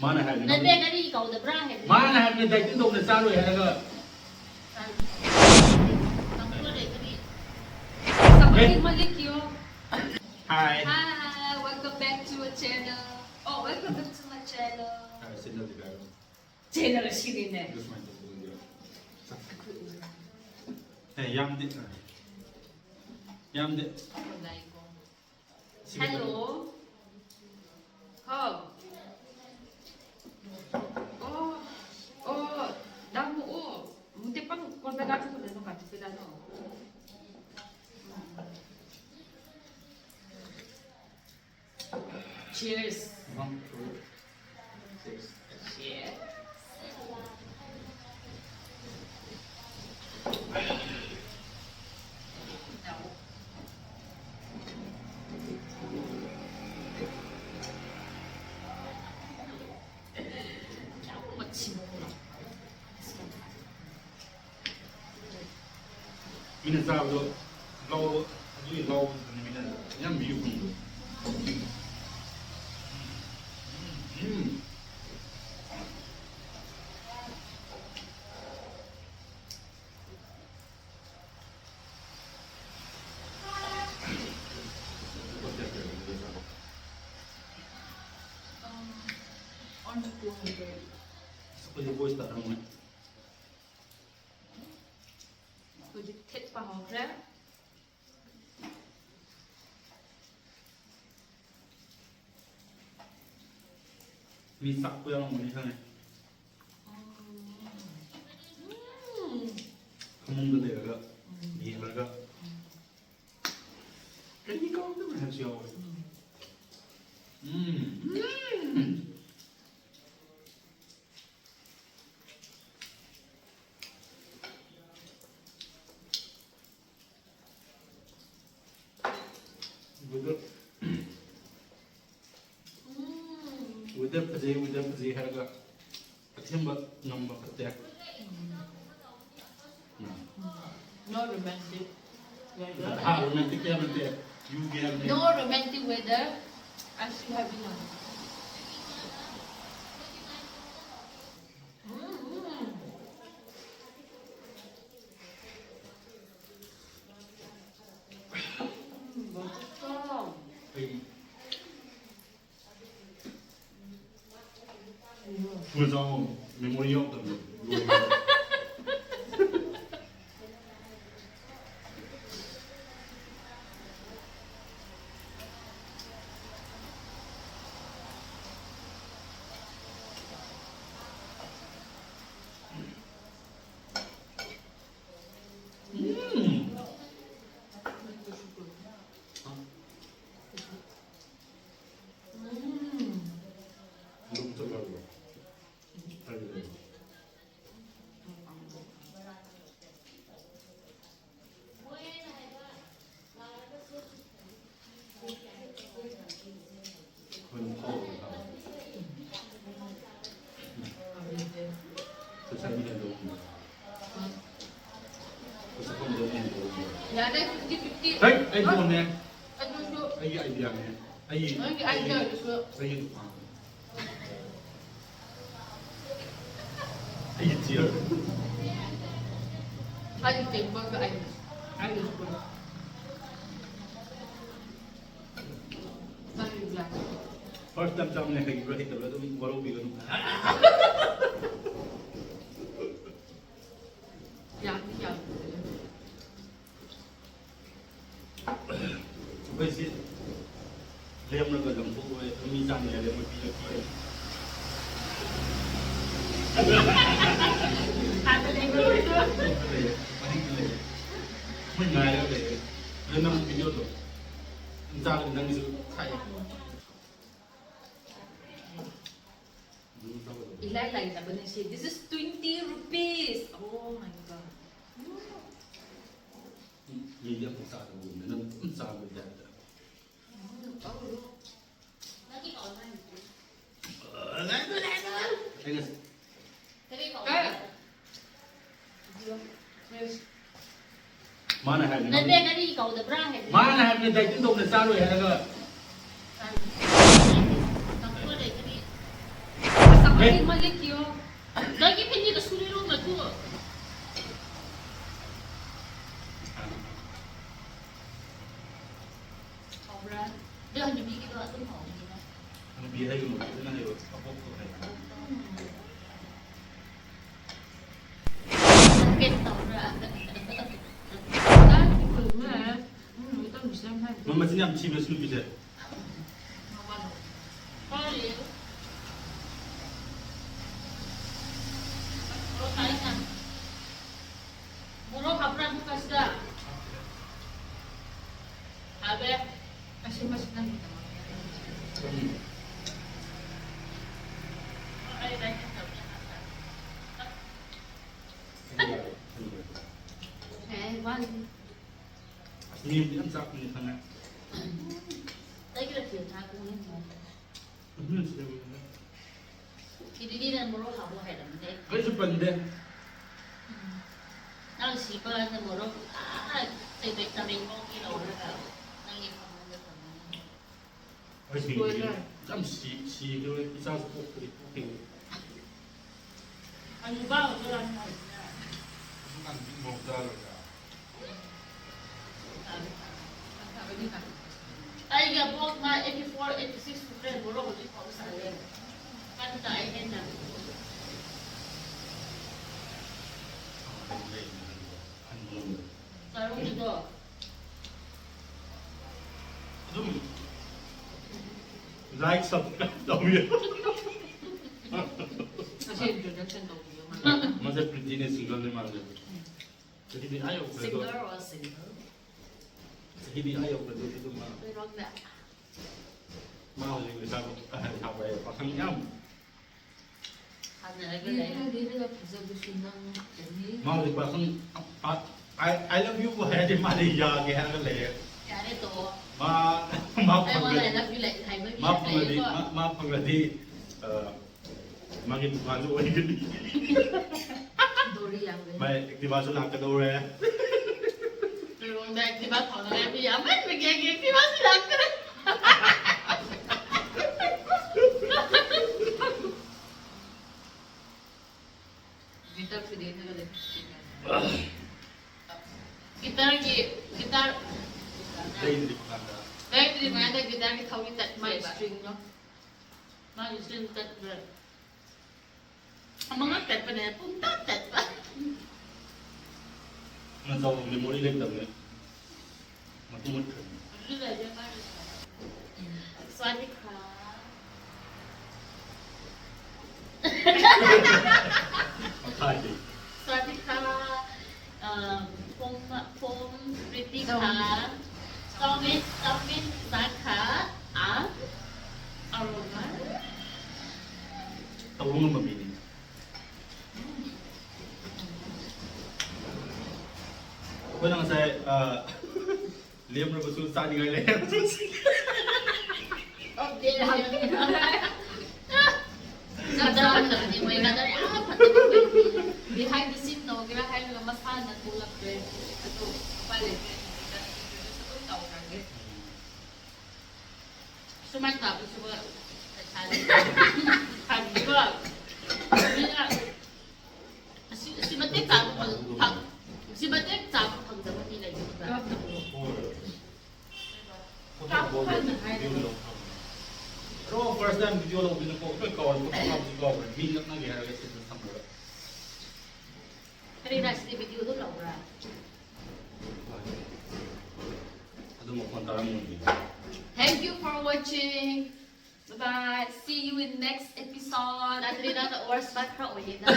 Mana hai Nên bên nó đi cầu tập ra hết. Mana hai người dạy tiếng Đông là sao rồi hay là Somebody malik you. Hi. Hi, welcome back to our channel. Oh, welcome back to my channel. Xin chào các bạn. 채널을 시리네. Hey, yam đi. Yam đi. Hello. Hub. 나무. 문대빵 건배가지고 내는 것 같아. 그다음. Cheers. Cheers. Mình sao rồi? Lâu như lâu mình nhắm miêu cùng. Seperti voice tak ramai. Could you take part of that? Mình sắp quen một cái này. Không mong được được. Gì là được. Cái gì con nó là chiều. Udah pergi harga. Ketimbang nombor ketek. No romantic weather. Romantic ya nanti. You get No romantic weather. I still have enough. Vừa sau memory yok da. Dạ đây 50-50. Hey, buồn nè. Anh đưa Ai idea nè. Ai. anh đưa được. Ai chia. Anh tìm bơ của anh. Anh được bơ. Anh được làm. First time jam ne kay bro hit bro to waro bi ganu. Dạ, dạ. Bây giờ liam nó gần phụ với mi jam này liam một pi pi. Anh phải đi rồi. Mình ngay đó để lên năm video rồi. Ra được năng sự thay. Ilalagay na ba na siya? This is 20 rupees! Oh my God. Nhìn ra cũng sao được nó sao được đẹp. Lagi kalau main. Anh Tapi kalau Mana hai Nên bên nó đi cầu tập ra hết. Mana hai người dạy tiếng Đông là sao rồi hay là Ay, malik yun. Lagi pinili suliru na to. Obra. Dia hanya bikin doa tu mau. Ang bihay mo, ito na yun. Kapok ko kayo. Sakit obra. Dahil ko na. Ito ang gusto naman. Mama, sini am chibes nu bije. Sorry. Muro tayo na. Muro kapran bukas ka. Abe. Kasi mas lang ito. Ay, dahil ka sabi Eh, one. Asmi ang sak ni sana. Dahil ka siya na kung yun mo. Ano siya? Hindi na muro habo hai lam de. Ay, sa pande. Nang sipa na muro say bai taming mo kilo na. Nang ipang mo na tama. Ay, sige. Jam si ko isa sa pok ko. Ano ba? Wala na. Ang mo dalo ka. Sabi niya ka. Ay, gabok na 84, 86 friend muro ko di ko sa alin. Kan ta ay hen na. Sarong dito. Like subscribe daw yun. Kasi introduction daw ko yung Mas pretty na single ni Marlon. Sa hindi ayaw ko ito. Single or single? Sa hindi ayaw ko ito. Pero na. Mahal yung isa ko. Kapay pa kang yam. Ano lagi na yun? Hindi nila sa gusto ng kani. Mahal pa kang I love you ko hai di mali ya ke ha le. Yan ito. Ma Ay, wala. I love you like, hi, baby. pagadi maging bago ay gani. Dori yang rin. May aktibaso lang ka daw re. Pero kung dahil diba, kung nang yaman, magiging diba sila ka rin. Gitar si Dina ka din. Gitar. Dahil di pa na. Dahil hindi mo yan, gitar ni Tawin tat May ba? string, no? Mga string tat ba? Ang mga tat pa na yan, punta tat pa. Ang sa memory lang daw eh. Matumot ka. Ano na dyan ba? Swati ka. Matay. Swati ka. Pong pretty ka. Tawin sa ka. Aroma. Tawag mo mabili. Ako lang sa Liam na gusto sa ating Liam. Okay lang. Dapat na rin mo yung patapin. Behind the scene, no? Kaya nga mas hana tulak rin. Ito, palit. Ito, tawag rin. Sumantap, sumaga. Sabi ba? Si Matek sabi pag dapat nila yung iba. Pero first time video lang din ko ko ko minat na gaya sa samura. Pero nasa video doon lang ra. Ado mo kontara mo din. Thank you for watching. Bye-bye. See you in next episode. Natri na na oras back ra ulit na.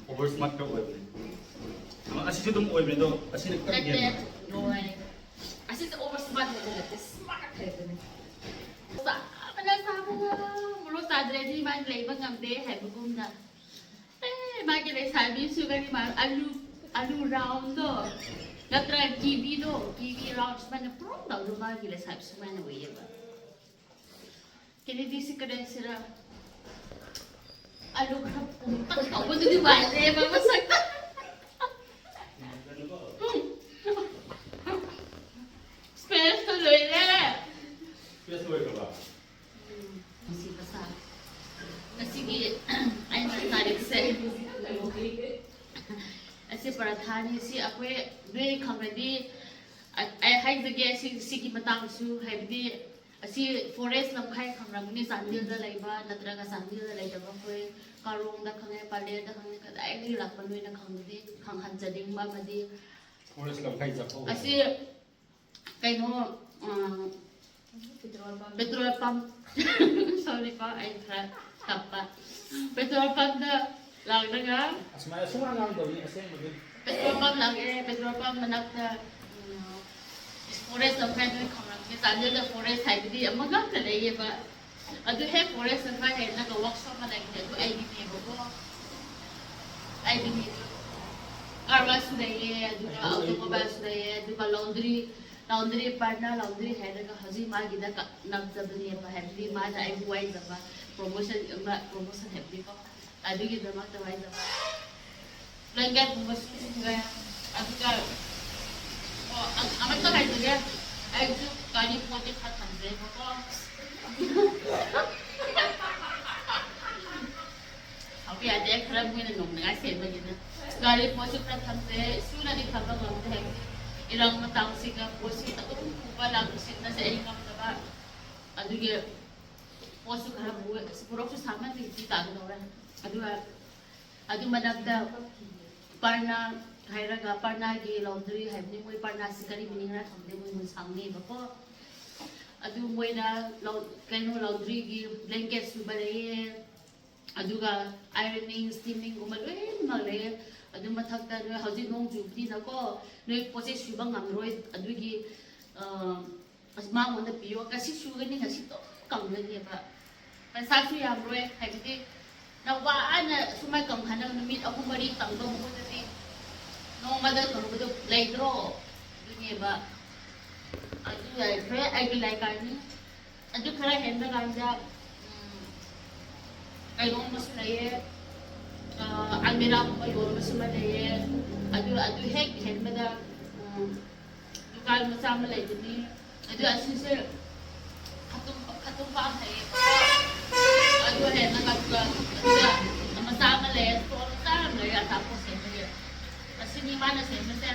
Over smart ka web. Ang asi dum web nito, asi nagtagyan. Noy. As is over smart na ulit. Smart na ulit. Sa manasa mo nga. Mulo sa dre di man lay bang amde hay bugum na. Bagi lay sabi sugar ni man alu round do. Gatra kiwi do, kiwi round man na pro daw do bagi lay sabi sa man way ba. Kini di si kada sira. Alu ka punta ka mo di ba? Mamasag ta. Special tuloy na. Yes, wait ka ba? Masih besar. paratha ni si akwe dui khamradi ai haizage sigi matangsu haibdi asi forest lamkhai khamramni sandil da laiba natraga sandil da laidaba koi karong da khange pale da khange kadai ni lakpan noina khangdi khanghan jading ma madi forest lamkhai japo asi kaino petrol pump sorry pa ai thra tappa petrol pump da lagdaga asma ngang daw ni aseng magin petrol pump lage petrol pump manakta forest lamkhai doi khamramni sandil da forest haibdi amaga ka leyeba adu he forest lamkhai he na ka workshop ma lagde adu ai ni bogo ai ni karwa sudaye adu automobile sudaye adu laundry partner laundry head ka haji ma gida ka nabjabni ba happy ma da ai buai zaba promotion happy ko adu gi dama ta wai zaba langat promotion ga adu ka amat ta hai dia ai tu kali pote khatam de ko abi ade kharab ni nom na se ba gina kali pote khatam de suna ni khaba ngam de ilang matang siga posi atum kuba lang sit na sa ingam na ba aduge posu kharab huwe purok su saman ni ta ga adu managda parna hairaga parna gi laundry haibni moi parna sikari biningra thamde moi mun sangni ba ko adu moi na kaino laundry gi blanket su bare aduga ironing steaming gumalwe male adu mathakta no hauji nong jubdi na ko noi pose subang amroi adugi asma mon da piyo kasi sugani ngasi to kamlani ba pansa su ya amroi haibdi na wa ana sumai kam hanang numit aku mari tangdo mo dati no mada karudo laidro dunia ba adu ya re ai like ani adu khara henda ganja ai ron masulaye almira ko yor masulaye adu hek henda dukal masama laidni adu asise khatum pa hai adu henda ka masama le to ta le ya ta ko se asini mana se mese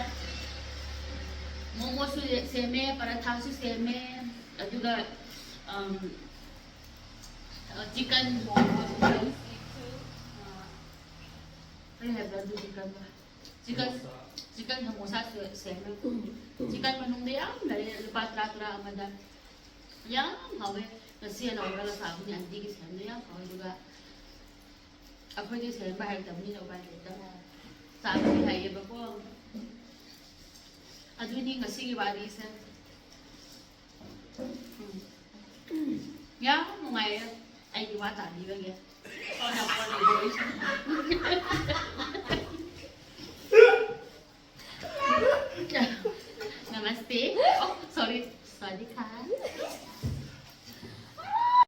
momo su seme paratha su seme aduga chicken momo I have done chicken samosa seme chicken manung de am la lupa tra amada ya hawe nasi na ora la sabu ni andi ki seme ya hawe duga aphoi de seme hai tamni no ba le sabi hai ba ko aduni ngasi gi wari se ya ngai ai gi wa ta ni ba ge ko na ko ni